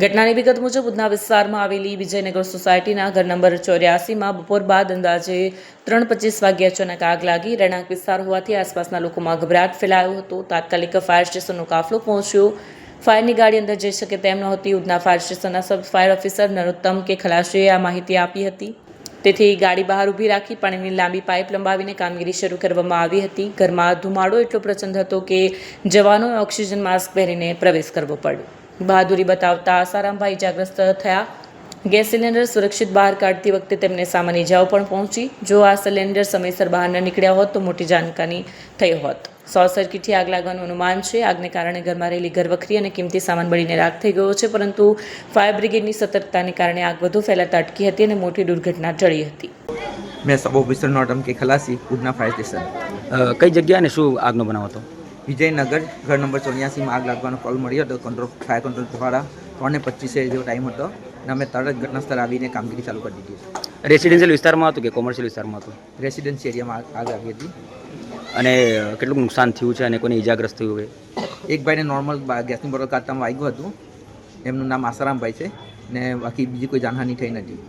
ઘટનાની વિગત મુજબ ઉધના વિસ્તારમાં આવેલી વિજયનગર સોસાયટીના ઘર નંબર 84માં બપોર બાદ અંદાજે 3:25 વાગ્યે અચાનક આગ લાગી. રહેણાંક વિસ્તાર હોવાથી આસપાસના લોકોમાં ગભરાટ ફેલાયો હતો. તાત્કાલિક ફાયર સ્ટેશનનો કાફલો પહોંચ્યો. ફાયરની ગાડી અંદર જઈ શકે તેમ નહોતી. ઉધના ફાયર સ્ટેશનના સબ ફાયર ઓફિસર નરોત્તમ કે ખલાસીએ આ માહિતી આપી હતી. તેથી ગાડી બહાર ઊભી રાખી પાણીની લાંબી પાઇપ લંબાવીને કામગીરી શરૂ કરવામાં આવી હતી. ઘરમાં ધુમાડો એટલો પ્રચંડ હતો કે જવાનોએ ઓક્સિજન માસ્ક પહેરીને પ્રવેશ કરવો પડ્યો. બહાદુરી બતાવતા આસારામભાઈ ઇજાગ્રસ્ત થયા. ગેસ સિલિન્ડર સુરક્ષિત બહાર કાઢતી વખતે તેમને સામાન્ય ઇજાઓ પણ પહોંચી. જો આ સિલિન્ડર સમયસર બહાર ન નીકળ્યા હોત તો મોટી જાનહાની થઈ હોત. શોર્ટ સર્કિટથી આગ લાગવાનું અનુમાન છે. આગને કારણે ઘરમાં રહેલી ઘરવખરી અને કિંમતી સામાન બળીને રાખ થઈ ગયો છે, પરંતુ ફાયર બ્રિગેડની સતર્કતાને કારણે આગ વધુ ફેલાતા અટકી હતી અને મોટી દુર્ઘટના ટળી હતી. मैं सब ऑफिसर नोटम के खलासी उधना फायर स्टेशन કઈ જગ્યા અને શું આગનો બનાવ હતો? વિજયનગર ઘર નંબર 84 માં આગ લાગવાનો કોલ મળ્યો હતો. ફાયર કંટ્રોલ દ્વારા 3:25 જેવો ટાઈમ હતો અને અમે તરત ઘટના સ્થળ આવીને કામગીરી ચાલુ કરી દીધી છે. રેસિડેન્શિયલ વિસ્તારમાં હતું કે કોમર્શિયલ વિસ્તારમાં હતું? રેસિડેન્સી એરિયામાં આગ આવી હતી અને કેટલું નુકસાન થયું છે અને કોઈને ઇજાગ્રસ્ત થયું હોય? એક ભાઈને નોર્મલ ગેસની બોટલ કાઢતામાં વાગ્યું હતું. એમનું નામ આસારામભાઈ છે ને બાકી બીજી કોઈ જાનહાની થઈ નથી.